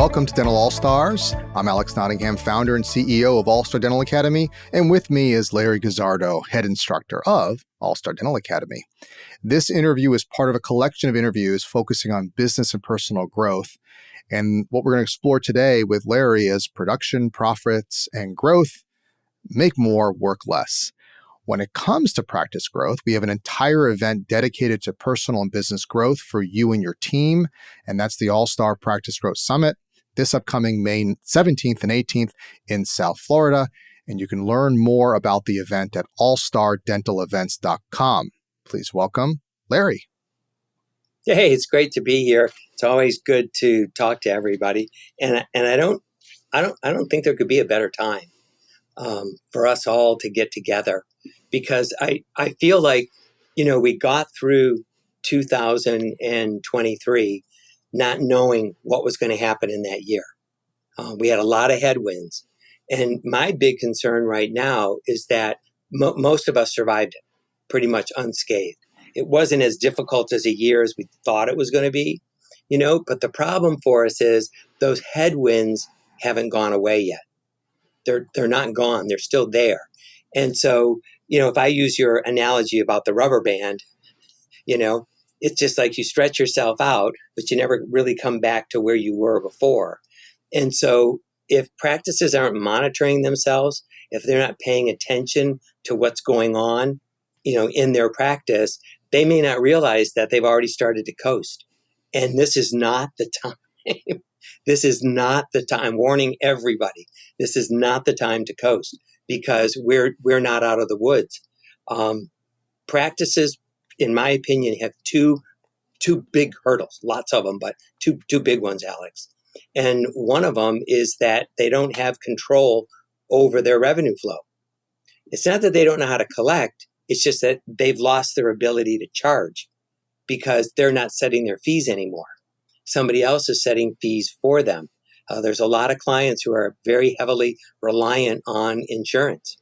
Welcome to Dental All-Stars. I'm Alex Nottingham, founder and CEO of All-Star Dental Academy, and with me is Larry Guzzardo, Head Instructor of All-Star Dental Academy. This interview is part of a collection of interviews focusing on business and personal growth. And what we're going to explore today with Larry is production, profits, and growth. Make more, work less. When it comes to practice growth, we have an entire event dedicated to personal and business growth for you and your team, and that's the All-Star Practice Growth Summit this upcoming May 17th and 18th in South Florida. And you can learn more about the event at allstardentalevents.com. Please welcome Larry. Hey, it's great to be here. It's always good to talk to everybody, and I don't think there could be a better time for us all to get together, because I feel like, we got through 2023 not knowing what was going to happen in that year. We had a lot of headwinds, and my big concern right now is that most of us survived it pretty much unscathed. It wasn't as difficult as a year as we thought it was going to be, but the problem for us is those headwinds haven't gone away yet. They're not gone. They're still there. And so, if I use your analogy about the rubber band, it's just like you stretch yourself out, but you never really come back to where you were before. And so if practices aren't monitoring themselves, if they're not paying attention to what's going on, in their practice, they may not realize that they've already started to coast. And this is not the time. This is not the time. Warning everybody, this is not the time to coast, because we're not out of the woods. Practices, in my opinion, have two big hurdles, lots of them, but two big ones, Alex. And one of them is that they don't have control over their revenue flow. It's not that they don't know how to collect. It's just that they've lost their ability to charge because they're not setting their fees anymore. Somebody else is setting fees for them. There's a lot of clients who are very heavily reliant on insurance.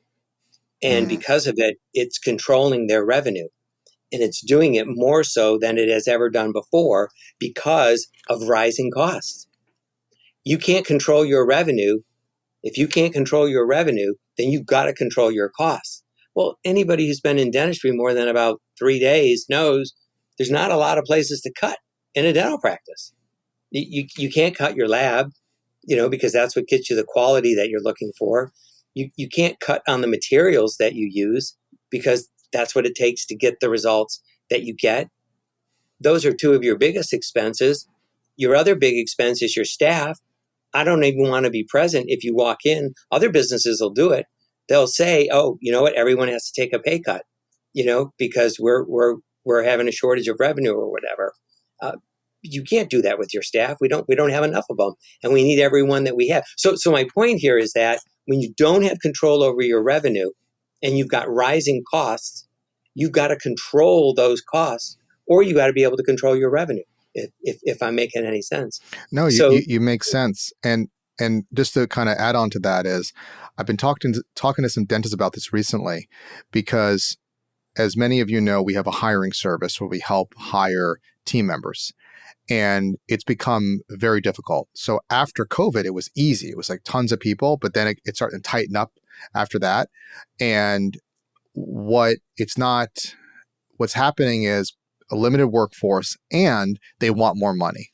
And because of it, it's controlling their revenue. And it's doing it more so than it has ever done before because of rising costs. You can't control your revenue. If you can't control your revenue, then you've got to control your costs. Well, anybody who's been in dentistry more than about 3 days knows there's not a lot of places to cut in a dental practice. You can't cut your lab, because that's what gets you the quality that you're looking for. You can't cut on the materials that you use because that's what it takes to get the results that you get. Those are two of your biggest expenses. Your other big expense is your staff. I don't even want to be present if you walk in. Other businesses will do it. They'll say, "Oh, you know what? Everyone has to take a pay cut, because we're having a shortage of revenue or whatever." You can't do that with your staff. We don't have enough of them, and we need everyone that we have. So my point here is that when you don't have control over your revenue and you've got rising costs, you've got to control those costs, or you got to be able to control your revenue. If I'm making any sense. No, you make sense. And just to kind of add on to that is, I've been talking to some dentists about this recently, because as many of you know, we have a hiring service where we help hire team members. And it's become very difficult. So after COVID, it was easy. It was like tons of people, but then it started to tighten up after that. And what's happening is a limited workforce, and they want more money.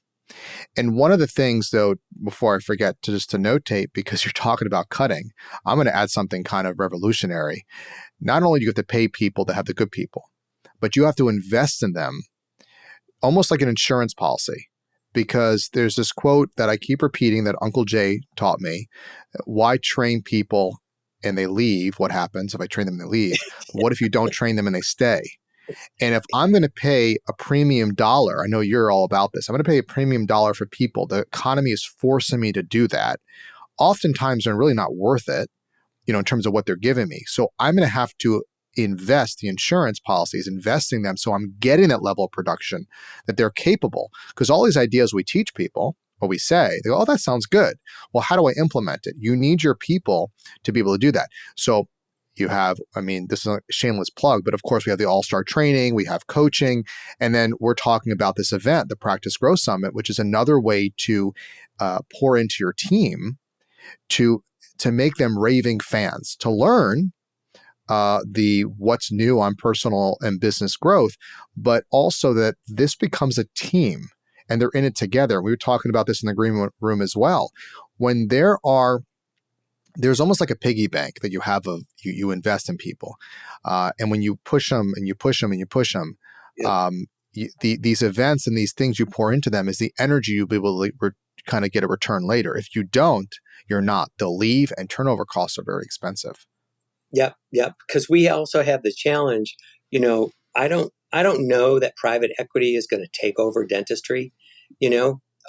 And one of the things, though, before I forget, to notate, because you're talking about cutting, I'm going to add something kind of revolutionary. Not only do you have to pay people to have the good people, but you have to invest in them, almost like an insurance policy. Because there's this quote that I keep repeating that Uncle Jay taught me: why train people and they leave? What happens if I train them and they leave? What if you don't train them and they stay? And if I'm going to pay a premium dollar, I know you're all about this, I'm going to pay a premium dollar for people. The economy is forcing me to do that. Oftentimes they're really not worth it, in terms of what they're giving me. So I'm going to have to invest the insurance policies, investing them so I'm getting that level of production that they're capable. Because all these ideas we teach people, or we say, they go, "Oh, that sounds good." Well, how do I implement it? You need your people to be able to do that. So You have, I mean, this is a shameless plug, but of course we have the all-star training, we have coaching, and then we're talking about this event, the Practice Growth Summit, which is another way to pour into your team to make them raving fans, to learn the what's new on personal and business growth, but also that this becomes a team and they're in it together. We were talking about this in the green room as well. When there's almost like a piggy bank that you have you invest in people, and when you push them and you push them and you push them, Yep. These events and these things you pour into them is the energy you'll be able to kind of get a return later. If you don't, you're not. They'll leave, and turnover costs are very expensive. Yep. Because we also have the challenge. I don't know that private equity is going to take over dentistry.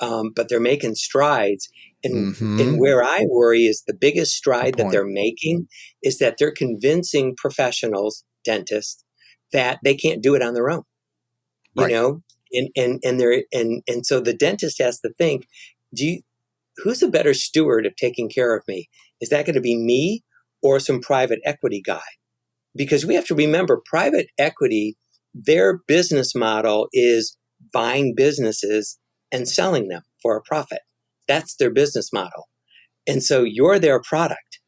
But they're making strides. And where I worry is the biggest stride that they're making is that they're convincing professionals, dentists, that they can't do it on their own. Right. And so the dentist has to think, who's a better steward of taking care of me? Is that going to be me or some private equity guy? Because we have to remember, private equity, their business model is buying businesses and selling them for a profit. That's their business model. And so you're their product.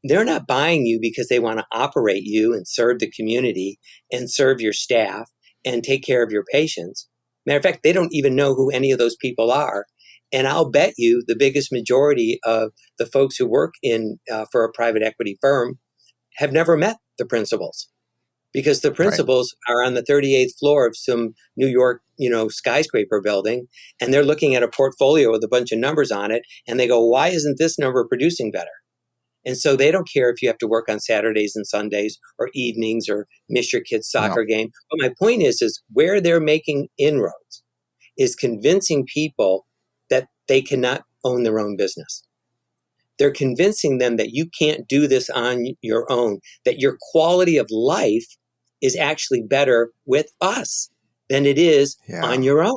They're not buying you because they want to operate you and serve the community and serve your staff and take care of your patients. Matter of fact, they don't even know who any of those people are. And I'll bet you the biggest majority of the folks who work for a private equity firm have never met the principals, because the principals are on the 38th floor of some New York, skyscraper building, and they're looking at a portfolio with a bunch of numbers on it, and they go, why isn't this number producing better? And so they don't care if you have to work on Saturdays and Sundays or evenings or miss your kid's soccer game. But my point is where they're making inroads is convincing people that they cannot own their own business. They're convincing them that you can't do this on your own, that your quality of life is actually better with us than it is on your own.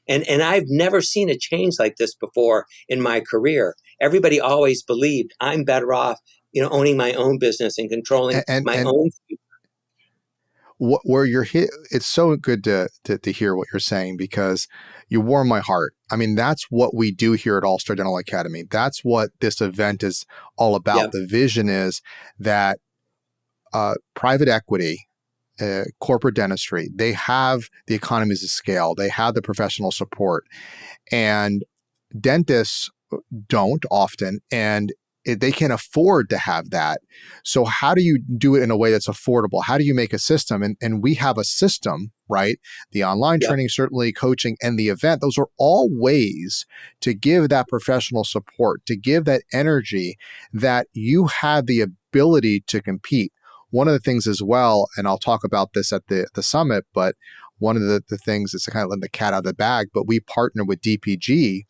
And I've never seen a change like this before in my career. Everybody always believed I'm better off, owning my own business and controlling my own future. Where you're hit, it's so good to hear what you're saying, because you warm my heart. I mean, that's what we do here at All Star Dental Academy. That's what this event is all about. Yep. The vision is that private equity, corporate dentistry, they have the economies of scale, they have the professional support, and dentists don't often, and they can afford to have that. So how do you do it in a way that's affordable? How do you make a system? And we have a system, right? The online training, certainly coaching, and the event, those are all ways to give that professional support, to give that energy that you have the ability to compete. One of the things as well, and I'll talk about this at the summit, but one of the things is to kind of let the cat out of the bag, but we partner with DPG,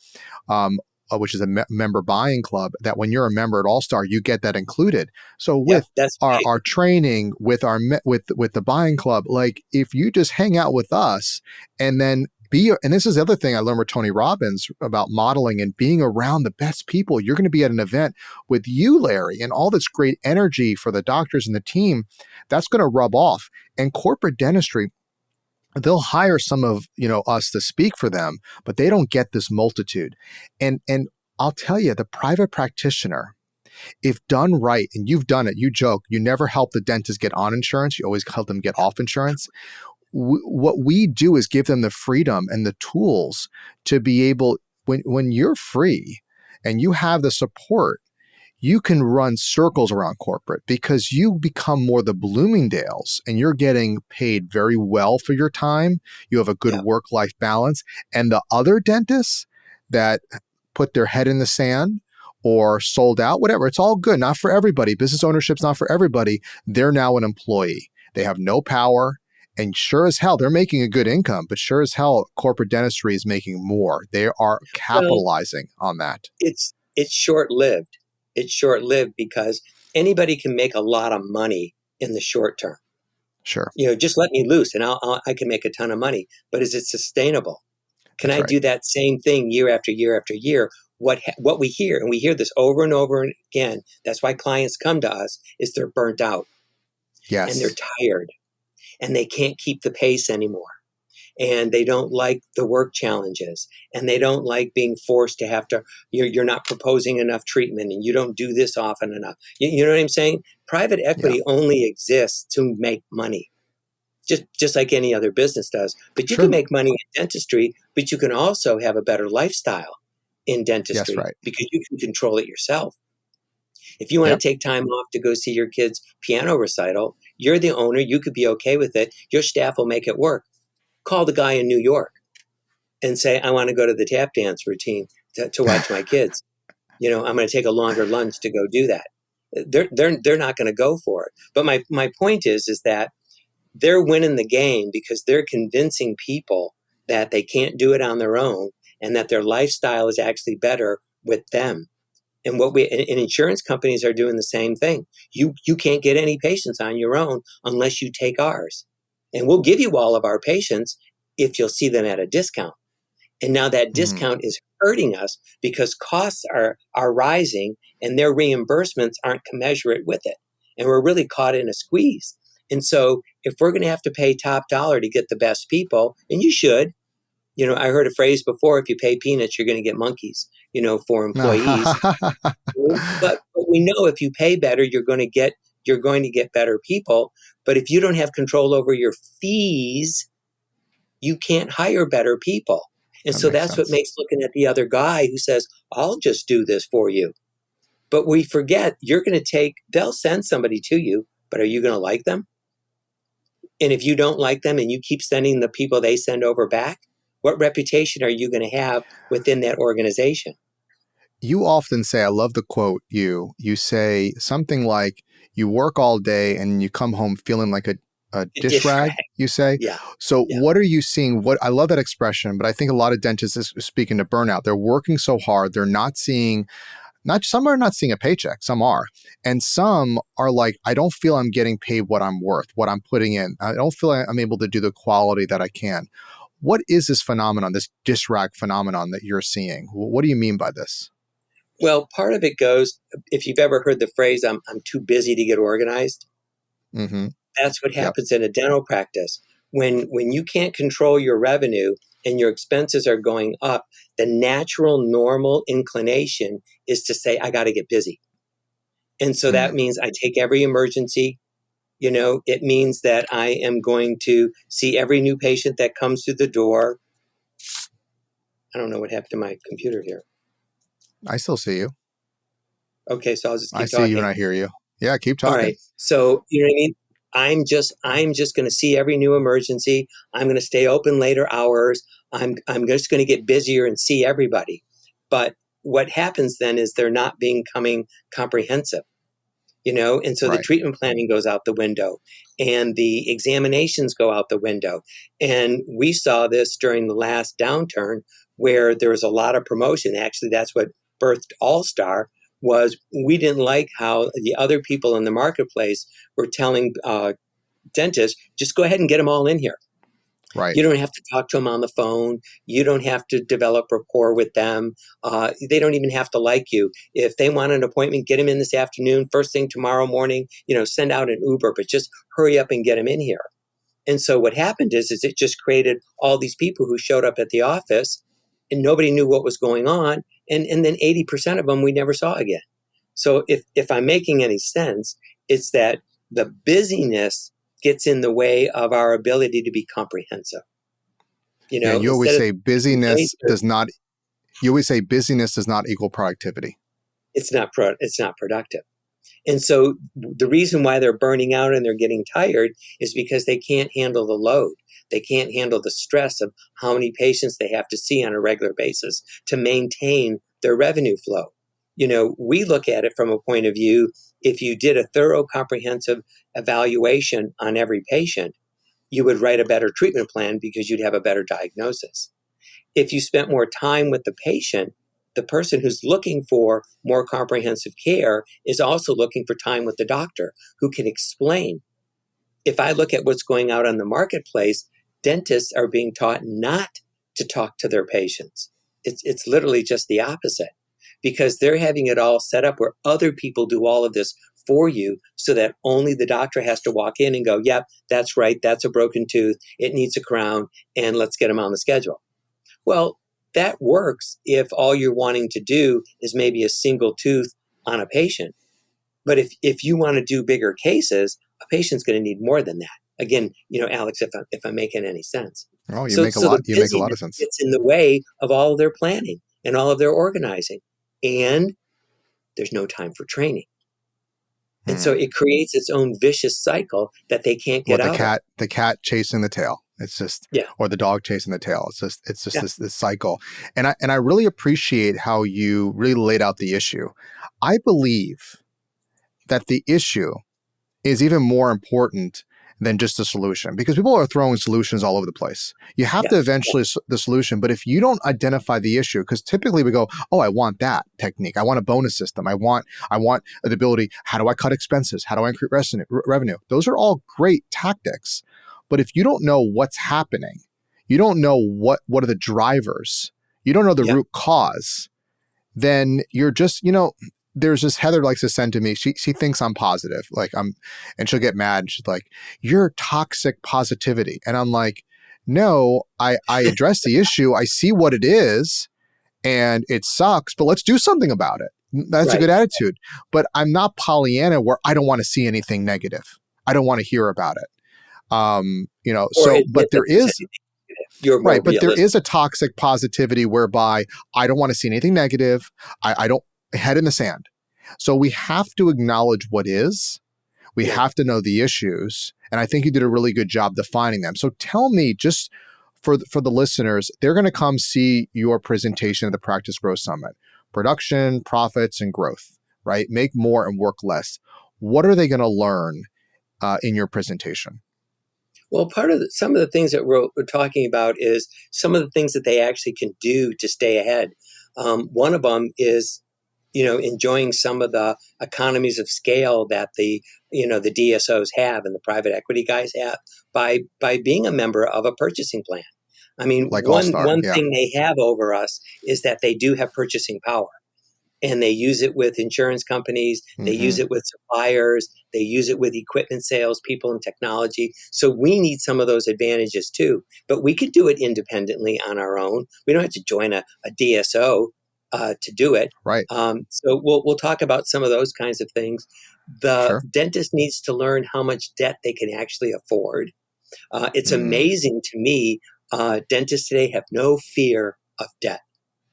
which is a member buying club, that when you're a member at All Star, you get that included. So with our training, with with the buying club, like if you just hang out with us and then and this is the other thing I learned with Tony Robbins about modeling and being around the best people. You're going to be at an event with you, Larry, and all this great energy for the doctors and the team. That's going to rub off. And corporate dentistry, they'll hire some of us to speak for them, but they don't get this multitude. And I'll tell you, the private practitioner, if done right, and you've done it, you joke, you never help the dentist get on insurance, you always help them get off insurance. What we do is give them the freedom and the tools to be able, when you're free and you have the support, you can run circles around corporate because you become more the Bloomingdales and you're getting paid very well for your time. You have a good work-life balance. And the other dentists that put their head in the sand or sold out, whatever, it's all good. Not for everybody. Business ownership's not for everybody. They're now an employee. They have no power. And sure as hell, they're making a good income, but sure as hell, corporate dentistry is making more. They are capitalizing on that. It's short-lived. It's short-lived because anybody can make a lot of money in the short term. Sure. Just let me loose and I can make a ton of money. But is it sustainable? Can I do that same thing year after year after year? what we hear, and we hear this over and over again, that's why clients come to us, is they're burnt out and they're Yes. tired and they can't keep the pace anymore. And they don't like the work challenges, and they don't like being forced to have to, you're not proposing enough treatment, and you don't do this often enough. You know what I'm saying? Private Yeah. equity only exists to make money, just like any other business does. But you can Sure. make money in dentistry, but you can also have a better lifestyle in Yes. dentistry Right. because you can control it yourself. If you want Yep. to take time off to go see your kid's piano recital, you're the owner. You could be okay with it. Your staff will make it work. Call the guy in New York and say, I want to go to the tap dance routine to watch my kids. I'm going to take a longer lunch to go do that. They're not going to go for it. But my point is that they're winning the game because they're convincing people that they can't do it on their own and that their lifestyle is actually better with them. And and insurance companies are doing the same thing. You can't get any patients on your own unless you take ours. And we'll give you all of our patients if you'll see them at a discount. And now that Mm. discount is hurting us because costs are rising and their reimbursements aren't commensurate with it. And we're really caught in a squeeze. And so if we're going to have to pay top dollar to get the best people, and you should, I heard a phrase before, if you pay peanuts, you're going to get monkeys, for employees. But we know if you pay better, you're going to get better people. But if you don't have control over your fees, you can't hire better people. And That so makes that's what sense. makes looking at the other guy who says, I'll just do this for you. But we forget they'll send somebody to you, but are you going to like them? And if you don't like them and you keep sending the people they send over back, what reputation are you going to have within that organization? You often say, I love the quote you say something like, you work all day and you come home feeling like a dish Dish rag, rag. you say. Yeah. So Yeah. what are you seeing? What I love that expression, but I think a lot of dentists is speaking to burnout. They're working so hard, they're not seeing, not some are not seeing a paycheck, some are. And some are like, I don't feel I'm getting paid what I'm worth, what I'm putting in. I don't feel like I'm able to do the quality that I can. What is this phenomenon, this dish rag phenomenon that you're seeing? What do you mean by this? Well, part of it goes, if you've ever heard the phrase, I'm too busy to get organized, Mm-hmm. that's what Yep. happens in a dental practice. When you can't control your revenue and your expenses are going up, the natural, normal inclination is to say, I got to get busy. And so that Mm. means I take every emergency. It means that I am going to see every new patient that comes through the door. I don't know what happened to my computer here. I still see you. Okay, so I'll just I keep see you and talking. I hear you. Yeah, keep All talking. right. So, you know what I mean? I'm just going to see every new emergency. I'm going to stay open later hours. I'm just going to get busier and see everybody. But what happens then is they're not becoming comprehensive, and so the Right. treatment planning goes out the window and the examinations go out the window. And we saw this during the last downturn where there was a lot of promotion. Actually, that's what birthed All Star. Was we didn't like how the other people in the marketplace were telling dentists, just go ahead and get them all in here. Right. You don't have to talk to them on the phone. You don't have to develop rapport with them. They don't even have to like you. If they want an appointment, get them in this afternoon, first thing tomorrow morning, send out an Uber, but just hurry up and get them in here. And so what happened is it just created all these people who showed up at the office and nobody knew what was going on. And then 80% of them we never saw again. So if I'm making any sense, it's that the busyness gets in the way of our ability to be comprehensive. Yeah, you always Instead of say busyness does not you always say busyness does not equal productivity. it's not productive. And so the reason why they're burning out and they're getting tired is because they can't handle the load. They can't handle the stress of how many patients they have to see on a regular basis to maintain their revenue flow. We look at it from a point of view, if you did a thorough, comprehensive evaluation on every patient, you would write a better treatment plan because you'd have a better diagnosis. If you spent more time with the patient, the person who's looking for more comprehensive care is also looking for time with the doctor who can explain. If I look at what's going out on the marketplace, dentists are being taught not to talk to their patients. It's literally just the opposite. because they're having it all set up where other people do all of this for you so that only the doctor has to walk in and go, yep, that's right. That's a broken tooth. It needs a crown, and let's get them on the schedule. Well, that works if all you're wanting to do is maybe a single tooth on a patient. But if you want to do bigger cases, a patient's going to need more than that. Again, Alex, if I'm making any sense. Oh, you make a lot of sense. It's in the way of all of their planning and all of their organizing. And there's no time for training. And so it creates its own vicious cycle that they can't get out of. The cat chasing the tail. It's just, or the dog chasing the tail. It's just this cycle. And I really appreciate how you really laid out the issue. I believe that the issue is even more important than just the solution, because people are throwing solutions all over the place. You have to eventually the solution, but if you don't identify the issue, because typically we go, oh, I want that technique. I want a bonus system. I want the ability. How do I cut expenses? How do I increase revenue? Those are all great tactics. But if you don't know what's happening, you don't know what are the drivers, you don't know the root cause, then you're just, there's this Heather likes to send to me. She thinks I'm positive, and she'll get mad. She's like, "You're toxic positivity," and I'm like, "No, I address the issue. I see what it is, and it sucks. But let's do something about it." That's a good attitude. But I'm not Pollyanna, where I don't want to see anything negative. I don't want to hear about it. But there is. You're right, but there is a toxic positivity whereby I don't want to see anything negative. I don't. Head in the sand. So we have to acknowledge what is. We have to know the issues. And I think you did a really good job defining them. So tell me, just for the listeners, they're going to come see your presentation at the Practice Growth Summit. Production, profits, and growth, right? Make more and work less. What are they going to learn in your presentation? Well, some of the things that we're talking about is some of the things that they actually can do to stay ahead. One of them is enjoying some of the economies of scale that the DSOs have and the private equity guys have by being a member of a purchasing plan. I mean, like one thing they have over us is that they do have purchasing power, and they use it with insurance companies. They use it with suppliers. They use it with equipment sales people and technology. So we need some of those advantages too, but we could do it independently on our own. We don't have to join a DSO to do it. Right. So we'll talk about some of those kinds of things. The dentist needs to learn how much debt they can actually afford. It's amazing to me. Dentists today have no fear of debt.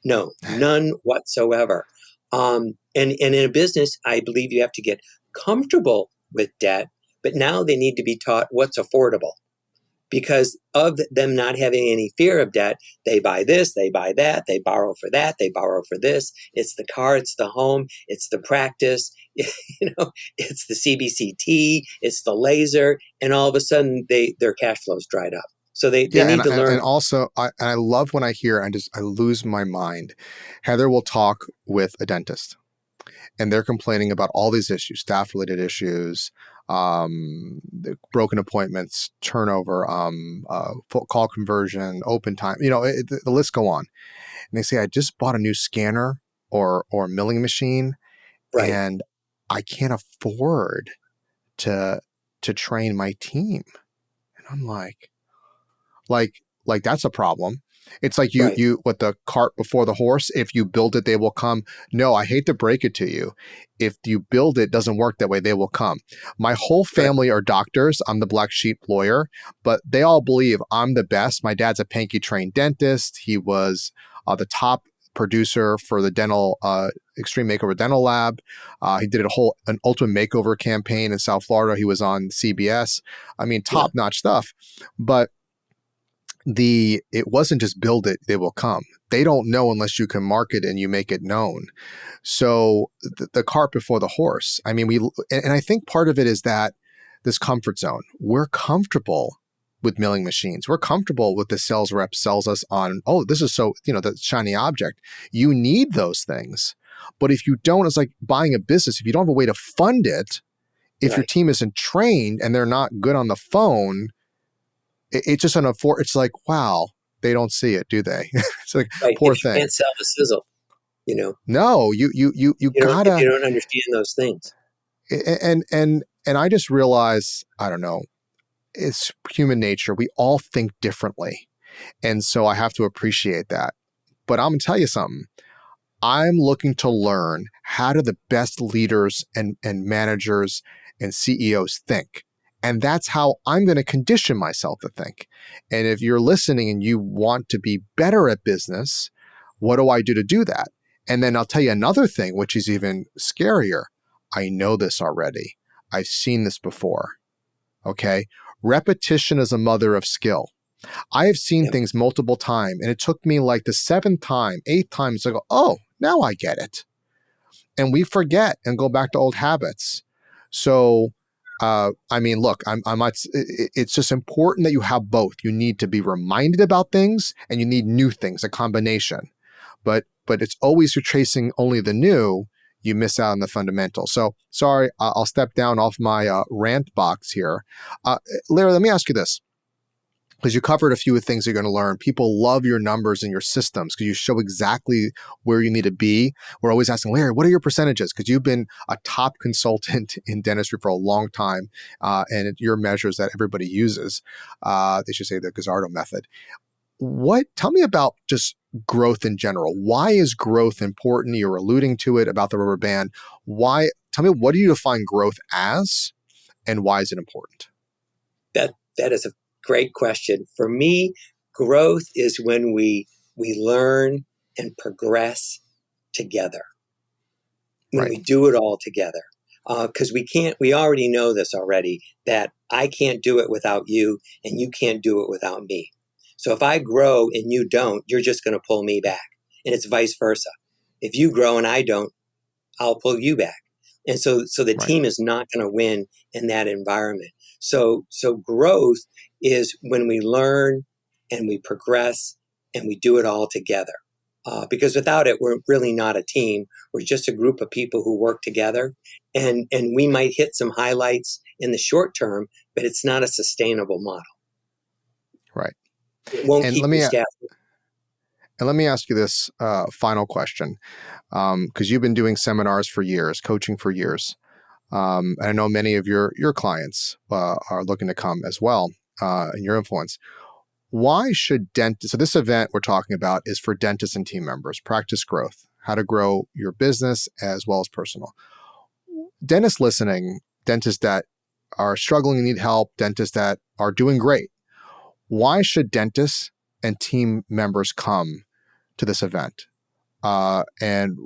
No, none whatsoever. And in a business, I believe you have to get comfortable with debt, but now they need to be taught what's affordable. Because of them not having any fear of debt, they buy this, they buy that, they borrow for that, they borrow for this. It's the car, it's the home, it's the practice, it's the CBCT, it's the laser, and all of a sudden their cash flow's dried up. So they need to learn. And also, I love when I hear, I lose my mind. Heather will talk with a dentist, and they're complaining about all these issues, staff-related issues, the broken appointments, turnover, call conversion, open time, the list go on. And they say, I just bought a new scanner or milling machine, and I can't afford to train my team. And I'm like that's a problem. It's like you with the cart before the horse. If you build it, they will come. No, I hate to break it to you. If you build it, doesn't work that way, they will come. My whole family are doctors. I'm the black sheep lawyer, but they all believe I'm the best. My dad's a Pankey trained dentist. He was the top producer for the dental Extreme Makeover Dental Lab. He did an ultimate makeover campaign in South Florida. He was on CBS. I mean, top-notch stuff. But it wasn't just build it, they will come. They don't know unless you can market and you make it known. So the cart before the horse. I mean, and I think part of it is that this comfort zone. We're comfortable with milling machines. We're comfortable with the sales rep sells us on, this is so, the shiny object. You need those things. But if you don't, it's like buying a business. If you don't have a way to fund it, if your team isn't trained and they're not good on the phone, it's just it's like, wow, they don't see it, do they? It's like, poor thing. You can't sell the sizzle. You know, No, you if gotta, you don't understand those things. and I just realize, I don't know, it's human nature. We all think differently. And so I have to appreciate that. But I'm gonna tell you something. I'm looking to learn how do the best leaders and managers and CEOs think. And that's how I'm going to condition myself to think. And if you're listening and you want to be better at business, what do I do to do that? And then I'll tell you another thing, which is even scarier. I know this already. I've seen this before. Okay. Repetition is a mother of skill. I have seen Yeah. things multiple times, and it took me like the seventh time, eighth time to go, oh, now I get it. And we forget and go back to old habits. So, I mean, look, it's just important that you have both. You need to be reminded about things, and you need new things, a combination. But it's always you're chasing only the new, you miss out on the fundamentals. So, sorry, I'll step down off my rant box here. Larry, let me ask you this, because you covered a few things you're going to learn. People love your numbers and your systems because you show exactly where you need to be. We're always asking, Larry, what are your percentages? Because you've been a top consultant in dentistry for a long time, and your measures that everybody uses. They should say the Guzzardo method. Tell me about just growth in general. Why is growth important? You're alluding to it about the rubber band. Tell me, what do you define growth as, and why is it important? That is a great question. For me, growth is when we learn and progress together. When Right. we do it all together. Because we already know this already, that I can't do it without you and you can't do it without me. So if I grow and you don't, you're just going to pull me back. And it's vice versa. If you grow and I don't, I'll pull you back. And so the Right. team is not going to win in that environment. So growth is when we learn and we progress and we do it all together. Because without it, we're really not a team. We're just a group of people who work together, and we might hit some highlights in the short term, but it's not a sustainable model. Right. It won't And keep let your me staff. And let me ask you this final question, because you've been doing seminars for years, coaching for years. And I know many of your clients are looking to come as well, in your influence. Why should dentists? So this event we're talking about is for dentists and team members. Practice growth, how to grow your business as well as personal. Dentists listening, dentists that are struggling and need help, dentists that are doing great. Why should dentists and team members come to this event? And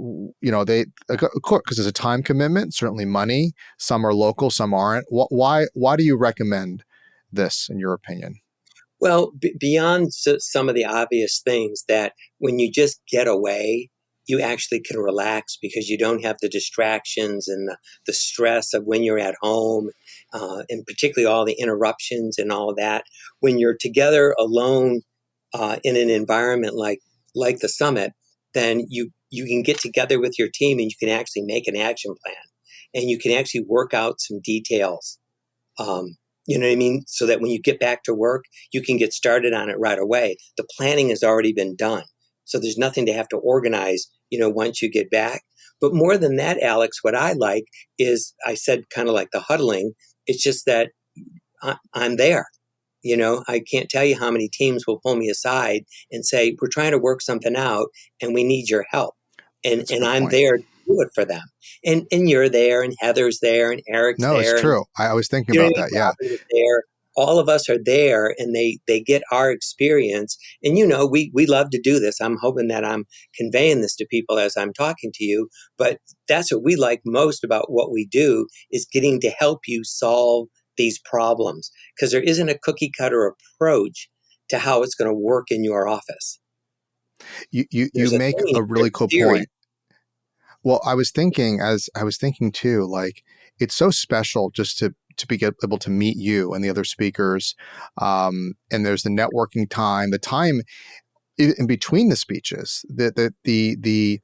they, of course, because there's a time commitment, certainly money. Some are local, some aren't. Why do you recommend this, in your opinion? Well, beyond some of the obvious things, that when you just get away, you actually can relax because you don't have the distractions and the stress of when you're at home, and particularly all the interruptions and all of that. When you're together alone in an environment like the summit, then you can get together with your team and you can actually make an action plan, and you can actually work out some details. You know what I mean? So that when you get back to work, you can get started on it right away. The planning has already been done. So there's nothing to have to organize, once you get back. But more than that, Alex, what I like is, I said kind of like the huddling. It's just that I'm there. I can't tell you how many teams will pull me aside and say, we're trying to work something out and we need your help. And That's a and good I'm point. there to do it for them. And you're there, and Heather's there, and Eric's No, it's there, and true. I was thinking you know what about I mean? that. Yeah. Robin is there. All of us are there, and they get our experience. And we love to do this. I'm hoping that I'm conveying this to people as I'm talking to you. But that's what we like most about what we do, is getting to help you solve these problems, because there isn't a cookie cutter approach to how it's going to work in your office. You There's a make thing, a there's really a cool theory. point. Well, I was thinking too, like, it's so special just to be able to meet you and the other speakers. And there's the networking time, the time in between the speeches, the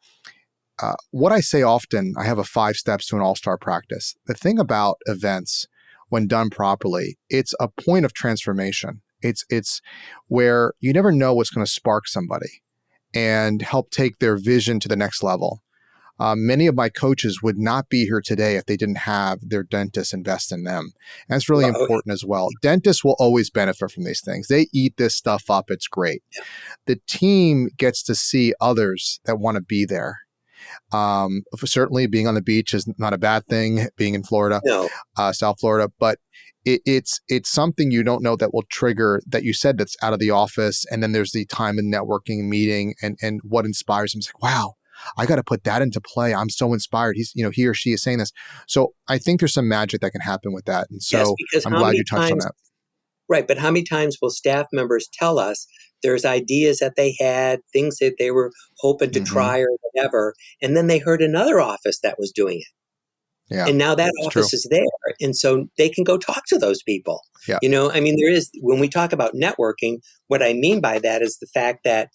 what I say often, I have a 5 steps to an all-star practice. The thing about events, when done properly, it's a point of transformation. It's where you never know what's going to spark somebody. and help take their vision to the next level. Many of my coaches would not be here today if they didn't have their dentists invest in them. And that's really important as well. Dentists will always benefit from these things. They eat this stuff up. It's great. Yeah. The team gets to see others that want to be there. Certainly being on the beach is not a bad thing, being in Florida, South Florida, but it's something you don't know that will trigger that you said that's out of the office. And then there's the time and networking meeting and what inspires them. It's like, wow, I got to put that into play. I'm so inspired. He or she is saying this. So I think there's some magic that can happen with that. And so I'm glad you touched on that. Right. But how many times will staff members tell us there's ideas that they had, things that they were hoping to try or whatever, and then they heard another office that was doing it. Yeah. And now that office is there. And so they can go talk to those people. Yeah. There is, when we talk about networking, what I mean by that is the fact that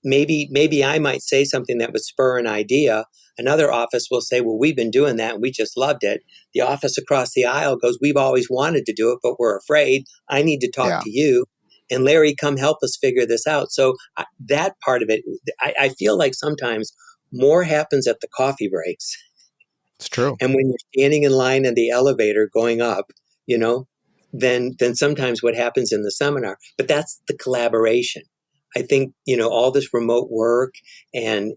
maybe I might say something that would spur an idea. Another office will say, well, we've been doing that and we just loved it. The office across the aisle goes, we've always wanted to do it, but we're afraid. I need to talk to you. And Larry, come help us figure this out. So that part of it, I feel like sometimes more happens at the coffee breaks. It's true. And when you're standing in line in the elevator going up, then sometimes what happens in the seminar. But that's the collaboration. I think, all this remote work and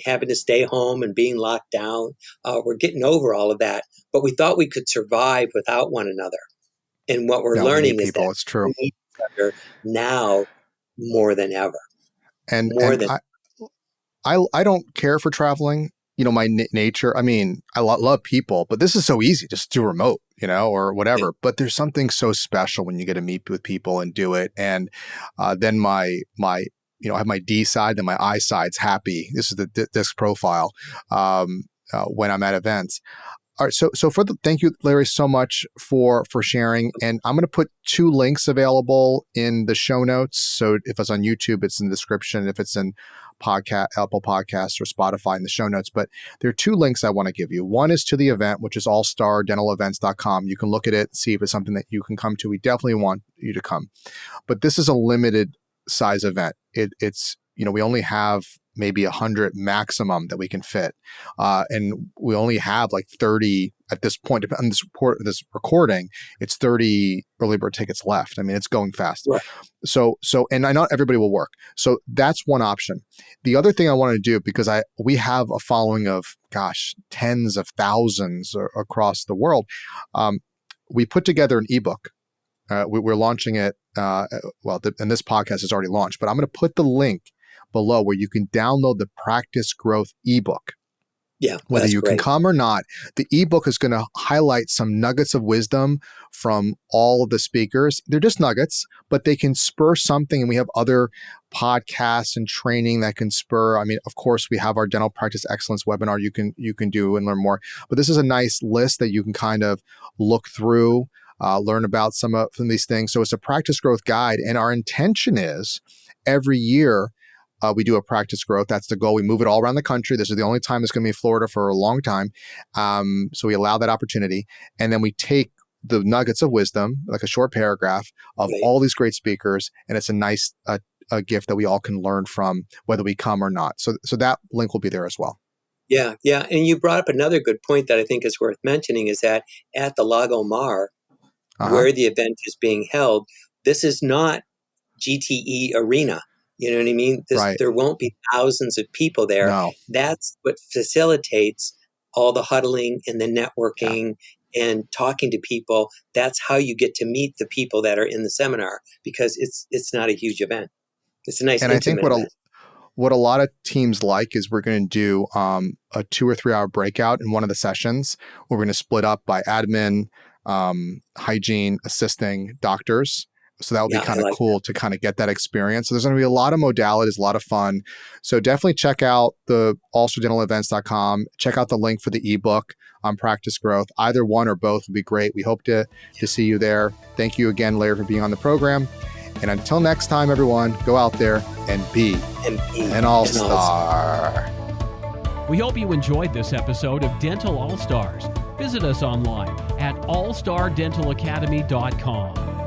having to stay home and being locked down, we're getting over all of that. But we thought we could survive without one another. And what we're learning is that it's true. we need each other now more than ever. I don't care for traveling. My nature, I love people, but this is so easy, just do remote, or whatever. But there's something so special when you get to meet with people and do it. And then I have my D side, then my I side's happy. This is the disc profile when I'm at events. All right. So thank you, Larry, so much for sharing. And I'm going to put 2 links available in the show notes. So if it's on YouTube, it's in the description. If it's in Apple Podcasts or Spotify, in the show notes. But there are 2 links I want to give you. One is to the event, which is allstardentalevents.com. You can look at it, see if it's something that you can come to. We definitely want you to come. But this is a limited size event. It's we only have maybe 100 maximum that we can fit. And we only have like 30 at this point. On this recording, it's 30 early bird tickets left. It's going fast. Right. So, and I know everybody will work. So that's one option. The other thing I want to do, because we have a following of, tens of thousands across the world. We put together an ebook. We're launching it. And this podcast is already launched, but I'm going to put the link below where you can download the Practice Growth ebook. Yeah, whether you can come or not, the ebook is going to highlight some nuggets of wisdom from all of the speakers. They're just nuggets, but they can spur something. And we have other podcasts and training that can spur. Of course, we have our Dental Practice Excellence webinar you can do and learn more. But this is a nice list that you can kind of look through, learn about some of these things. So it's a practice growth guide. And our intention is every year, we do a practice growth. That's the goal. We move it all around the country. This is the only time it's going to be in Florida for a long time. So we allow that opportunity. And then we take the nuggets of wisdom, like a short paragraph of all these great speakers. And it's a nice a gift that we all can learn from, whether we come or not. So that link will be there as well. Yeah. Yeah. And you brought up another good point that I think is worth mentioning is that at the Lago Mar, where the event is being held, this is not GTE Arena. You know what I mean? There won't be thousands of people there. No. That's what facilitates all the huddling and the networking and talking to people. That's how you get to meet the people that are in the seminar, because it's not a huge event. It's a nice and intimate I think event. What a lot of teams like is we're going to do a 2 or 3 hour breakout in one of the sessions. We're going to split up by admin, hygiene, assisting, doctors. So that would be kind of cool to kind of get that experience. So there's going to be a lot of modalities, a lot of fun. So definitely check out the allstardentalevents.com. Check out the link for the ebook on practice growth. Either one or both would be great. We hope to see you there. Thank you again, Larry, for being on the program. And until next time, everyone, go out there and be an all-star. We hope you enjoyed this episode of Dental All-Stars. Visit us online at allstardentalacademy.com.